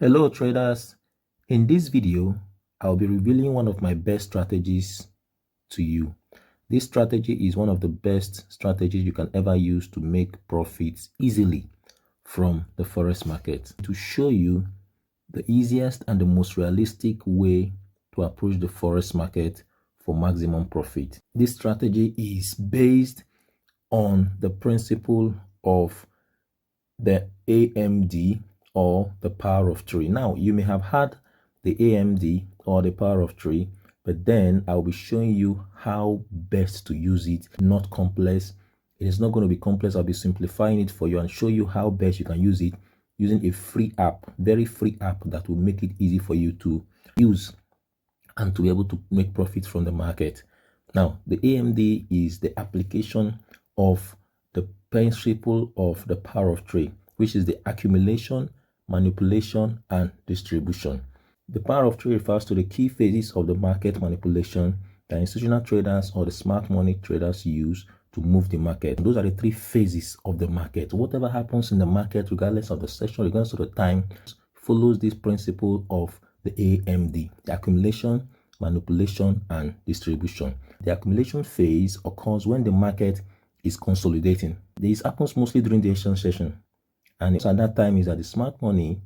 Hello traders, in this video I'll be revealing one of my best strategies to you. This strategy is one of the best strategies you can ever use to make profits easily from the forex market. To show you the easiest and the most realistic way to approach the forex market for maximum profit. This strategy is based on the principle of the AMD or the power of 3. Now, you may have had the AMD or the power of 3, but then I'll be showing you how best to use it, not complex. It is not going to be complex. I'll be simplifying it for you and show you how best you can use it using a free app, very free app that will make it easy for you to use and to be able to make profits from the market. Now, the AMD is the application of the principle of the power of 3, which is the accumulation, manipulation, and distribution. The power of 3 refers to the key phases of the market manipulation that institutional traders or the smart money traders use to move the market. Those are the 3 phases of the market. Whatever happens in the market, regardless of the session, regardless of the time, follows this principle of the AMD, the accumulation, manipulation, and distribution. The accumulation phase occurs when the market is consolidating. This happens mostly during the Asian session, and at that time is that the smart money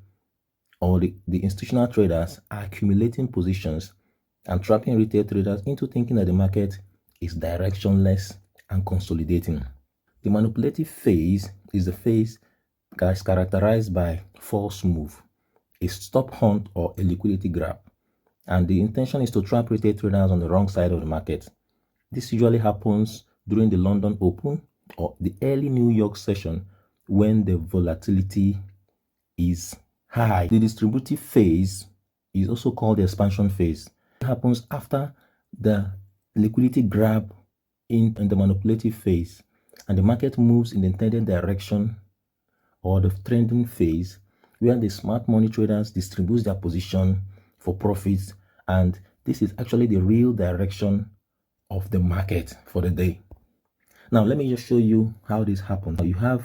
or the institutional traders are accumulating positions and trapping retail traders into thinking that the market is directionless and consolidating. The manipulative phase is the phase that is characterized by false move, a stop hunt, or a liquidity grab, and the intention is to trap retail traders on the wrong side of the market. This usually happens during the London Open or the early New York session when the volatility is high. The distributive phase is also called the expansion phase. It happens after the liquidity grab in the manipulative phase, and the market moves in the intended direction or the trending phase, where the smart money traders distribute their position for profits, and this is actually the real direction of the market for the day. Now let me just show you how this happens. You have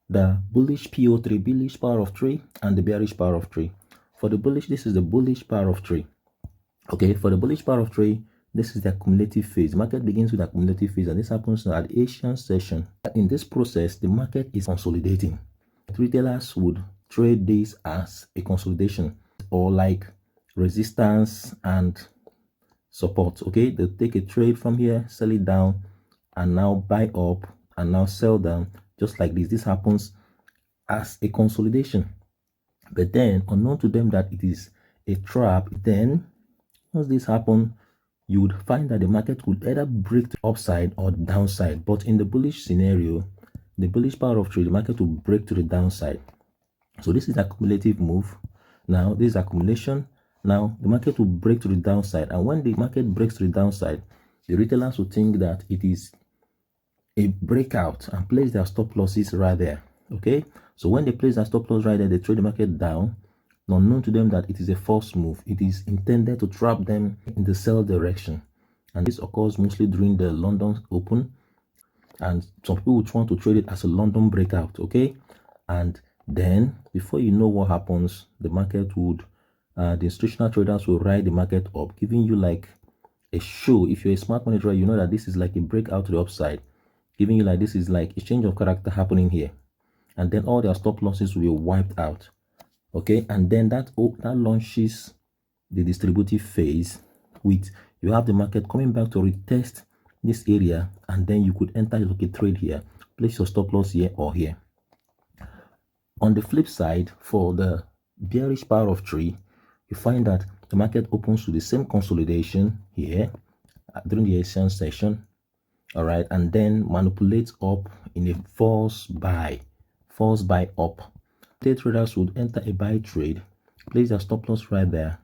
the bullish PO3, bullish power of 3, and the bearish power of 3. For the bullish, this is the bullish power of 3. Okay, for the bullish power of 3, this is the accumulative phase. The market begins with the accumulative phase, and this happens at the Asian session. In this process, the market is consolidating. Retailers would trade this as a consolidation or like resistance and support. Okay, they'll take a trade from here, sell it down, and now buy up and now sell down, just like this. This happens as a consolidation, but then unknown to them that it is a trap. Then once this happens, you would find that the market would either break the upside or the downside. But in the bullish scenario, the bullish power of 3, the market will break to the downside. So this is a cumulative move. Now this is accumulation. Now the market will break to the downside, and when the market breaks to the downside, the retailers will think that it is a breakout and place their stop losses right there. Okay, so when they place their stop loss right there, they trade the market down, unknown to them that it is a false move. It is intended to trap them in the sell direction, and this occurs mostly during the London Open, and some people would want to trade it as a London breakout. Okay, and then before you know what happens, the market would the institutional traders will ride the market up, giving you like a show. If you're a smart money trader, you know that this is like a breakout to the upside, giving you like this is like a change of character happening here, and then all their stop losses will be wiped out. Okay, and then that launches the distributive phase, with you have the market coming back to retest this area, and then you could enter like a trade here, place your stop loss here or here. On the flip side, for the bearish power of 3, you find that the market opens to the same consolidation here during the Asian session, all right, and then manipulates up in a false buy up. Day traders would enter a buy trade, place their stop loss right there,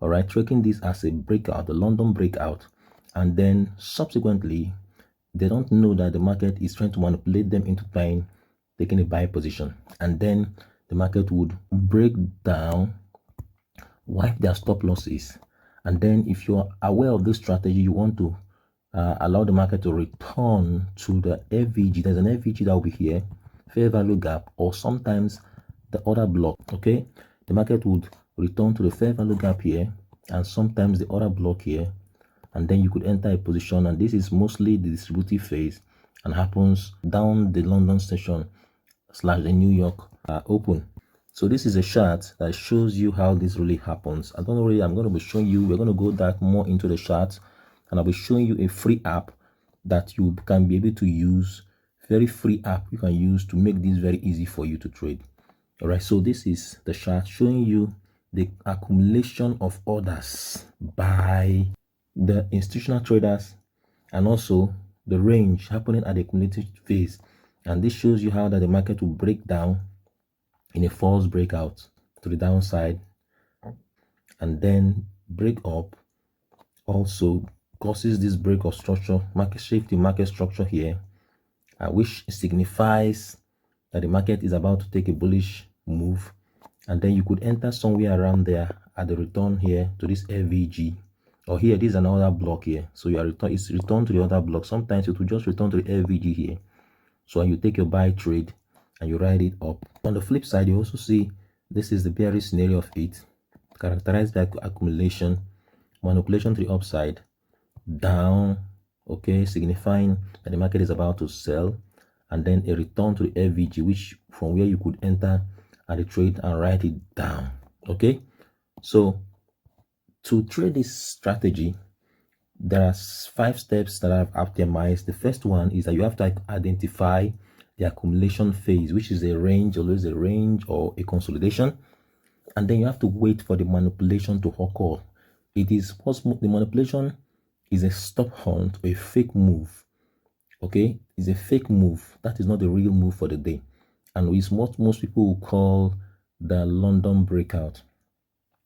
all right, taking this as a breakout, the London breakout, and then subsequently they don't know that the market is trying to manipulate them into buying, taking a buy position, and then the market would break down, wipe their stop losses, and then if you're aware of this strategy, you want to allow the market to return to the FVG. There's an FVG that will be here, fair value gap, or sometimes the other block. Okay, the market would return to the fair value gap here, and sometimes the other block here, and then you could enter a position. And this is mostly the distributive phase and happens down the London session / the New York open. So this is a chart that shows you how this really happens. I don't know really, I'm going to be showing you, we're going to go that more into the chart, and I'll be showing you a free app that you can be able to use, very free app you can use to make this very easy for you to trade. All right, so this is the chart showing you the accumulation of orders by the institutional traders, and also the range happening at the cumulative phase. And this shows you how that the market will break down in a false breakout to the downside and then break up, also causes this break of structure, market shift in market structure here, which signifies that the market is about to take a bullish move. And then you could enter somewhere around there at the return here to this FVG, or here this is another block here, so you are it's return to the other block. Sometimes it will just return to the FVG here, so you take your buy trade and you ride it up. On the flip side, you also see this is the bearish scenario of it, characterized by accumulation, manipulation to the upside, down, okay, signifying that the market is about to sell, and then a return to the FVG, which from where you could enter at the trade and write it down. Okay, so to trade this strategy, there are 5 steps that I've optimized. The first one is that you have to identify the accumulation phase, which is a range, always a range or a consolidation, and then you have to wait for the manipulation to occur. It is possible the manipulation is a stop hunt or a fake move. Okay, it's a fake move. That is not the real move for the day, and it's what most people will call the London breakout.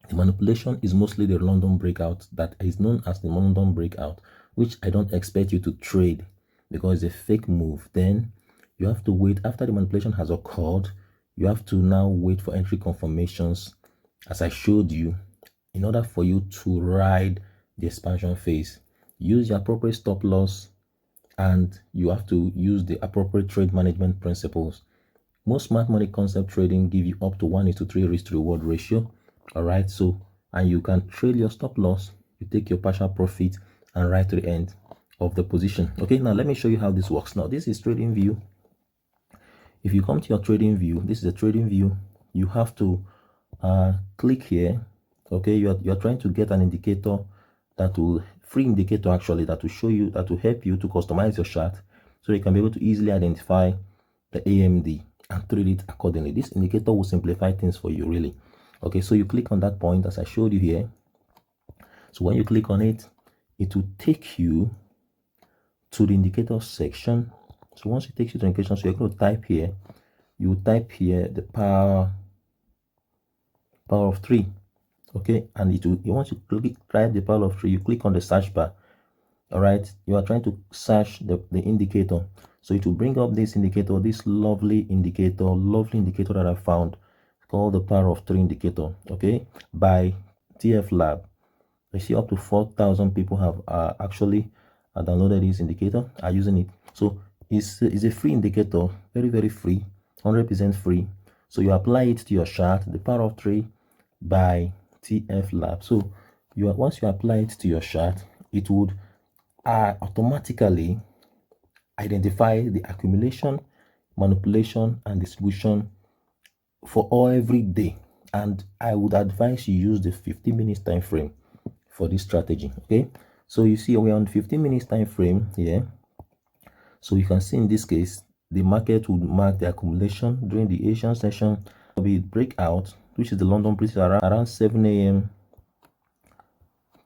The manipulation is mostly the London breakout that is known as the London breakout, which I don't expect you to trade because it's a fake move. Then you have to wait after the manipulation has occurred. You have to now wait for entry confirmations, as I showed you, in order for you to ride the expansion phase. Use the appropriate stop loss, and you have to use the appropriate trade management principles. Most smart money concept trading give you up to 1:3 risk to reward ratio. All right, so and you can trade your stop loss, you take your partial profit and right to the end of the position. Okay, now let me show you how this works. Now this is trading view. If you come to your trading view, this is a trading view. You have to click here. Okay, you're trying to get an indicator that will free indicator actually that will show you, that will help you to customize your chart so you can be able to easily identify the AMD and trade it accordingly. This indicator will simplify things for you really. Okay, so you click on that point as I showed you here. So when you click on it, it will take you to the indicator section. So once it takes you to the indication, so you're going to type here, you will type here the power of 3. Okay, and it will, once you type the power of 3, you click on the search bar. All right, you are trying to search the indicator, so it will bring up this indicator, this lovely indicator that I found called the power of 3 indicator. Okay, by TF Lab. I see up to 4,000 people have actually downloaded this indicator, are using it. So it's a free indicator, very free, 100% free. So you apply it to your chart, the power of 3 by TF Lab. So once you apply it to your chart, it would automatically identify the accumulation, manipulation, and distribution for every day. And I would advise you use the 15 minutes time frame for this strategy. Okay, so you see we're on 15 minutes time frame here. So you can see in this case the market would mark the accumulation during the Asian session. There will be breakout, which is the London price around 7 a.m.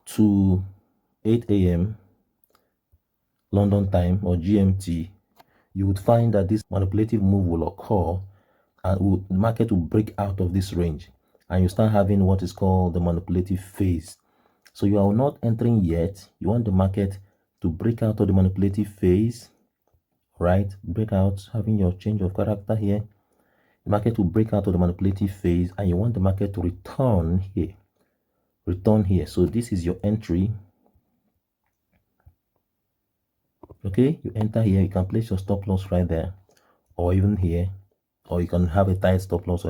to 8 a.m. London time or GMT. You would find that this manipulative move will occur, and the market will break out of this range, and you start having what is called the manipulative phase. So you are not entering yet. You want the market to break out of the manipulative phase, right? Break out, having your change of character here. The market will break out of the manipulative phase, and you want the market to return here. So this is your entry. Okay, you enter here. You can place your stop loss right there, or even here, or you can have a tight stop loss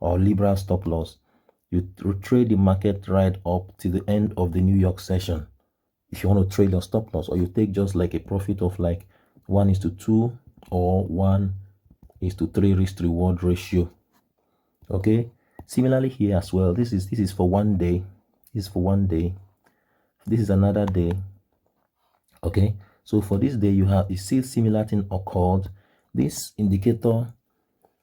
or liberal stop loss. you trade the market right up to the end of the New York session. If you want to trade your stop loss, or you take just like a profit of like 1:2 or 1:3 risk to reward ratio. Okay, similarly here as well, this is for 1 day, this is for 1 day, this is another day. Okay, so for this day you see similar thing occurred. This indicator,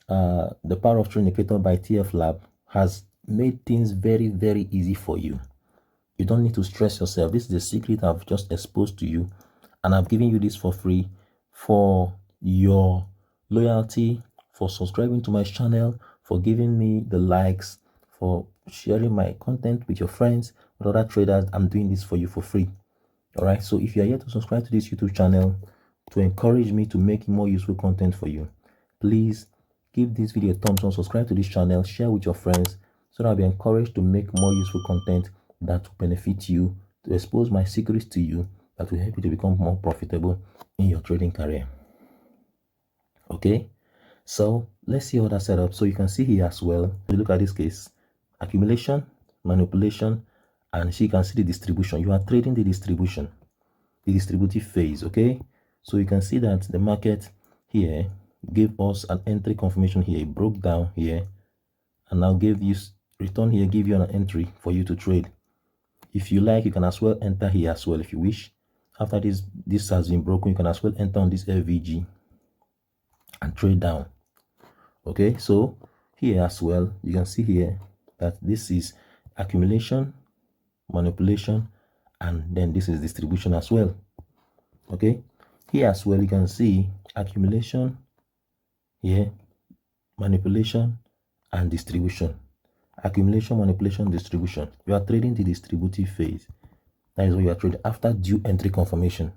the power of true indicator by TF Lab, has made things very, very easy for you. You don't need to stress yourself. This is the secret I've just exposed to you, and I've given you this for free for your loyalty, for subscribing to my channel, for giving me the likes, for sharing my content with your friends, with other traders. I'm doing this for you for free. All right, so if you are here to subscribe to this YouTube channel to encourage me to make more useful content for you, please give this video a thumbs up, subscribe to this channel, share with your friends, so that I'll be encouraged to make more useful content that will benefit you, to expose my secrets to you, that will help you to become more profitable in your trading career. Okay, so let's see how that's set up. So you can see here as well, you look at this case, accumulation, manipulation, and so you can see the distribution. You are trading the distribution, the distributive phase. Okay, so you can see that the market here gave us an entry confirmation here. It broke down here and now gave you return here, give you an entry for you to trade. If you like, you can as well enter here as well if you wish. After this has been broken, you can as well enter on this FVG and trade down. Okay, so here as well, you can see here that this is accumulation, manipulation, and then this is distribution as well. Okay, here as well you can see accumulation here, manipulation, and distribution. Accumulation, manipulation, distribution. You are trading the distributive phase. That is what you are trading after due entry confirmation.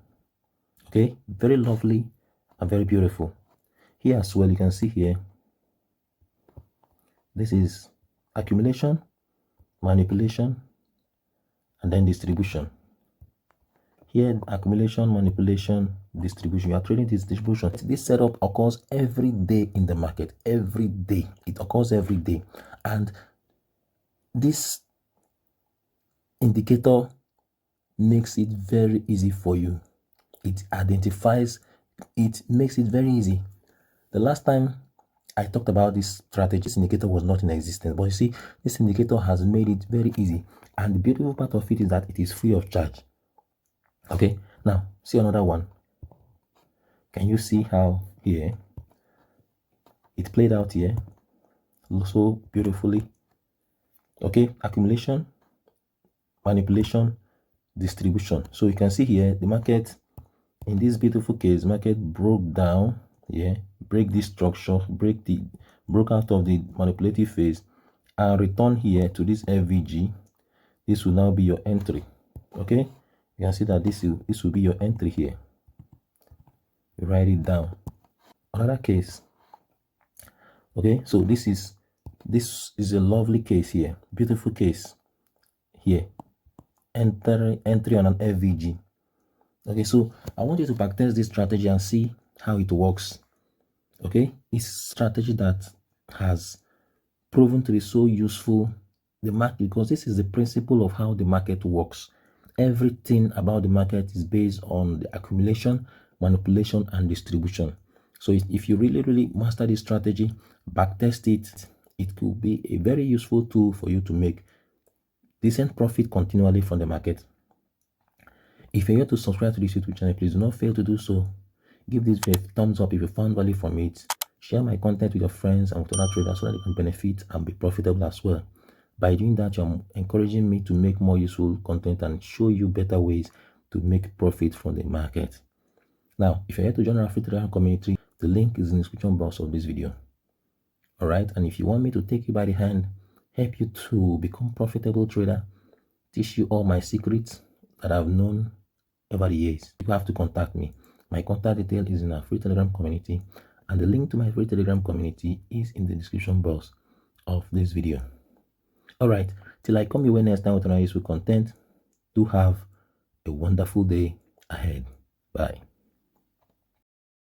Okay, very lovely and very beautiful. Here as well you can see here, this is accumulation, manipulation, and then distribution. Here, accumulation, manipulation, distribution. You are trading this distribution. This setup occurs every day in the market. Every day. It occurs every day. And this indicator makes it very easy for you. It identifies, it makes it very easy. The last time I talked about this strategy, this indicator was not in existence. But you see, this indicator has made it very easy. And the beautiful part of it is that it is free of charge. Okay, now see another one. Can you see how here it played out here so beautifully? Okay, accumulation, manipulation, distribution. So you can see here the market, in this beautiful case, market broke down here, break this structure, broke out of the manipulative phase and return here to this FVG. This will now be your entry. Okay, you can see that this will be your entry here. You write it down. Another case. Okay, so this is a lovely case here, beautiful case here. Entry on an FVG. Okay, so I want you to backtest this strategy and see how it works. Okay, it's a strategy that has proven to be so useful the market, because this is the principle of how the market works. Everything about the market is based on the accumulation, manipulation, and distribution. So if you really master this strategy, backtest it, it could be a very useful tool for you to make decent profit continually from the market. If you're here to subscribe to this YouTube channel, please do not fail to do so. Give this video a thumbs up if you found value from it. Share my content with your friends and with other traders so that they can benefit and be profitable as well. By doing that, you're encouraging me to make more useful content and show you better ways to make profit from the market. Now, if you're here to join our free Telegram community, the link is in the description box of this video. All right, and if you want me to take you by the hand, help you to become profitable trader, teach you all my secrets that I've known over the years, you have to contact me. My contact detail is in our free Telegram community, and the link to my free Telegram community is in the description box of this video. All right, till I come your way next time with another useful content, do have a wonderful day ahead. Bye.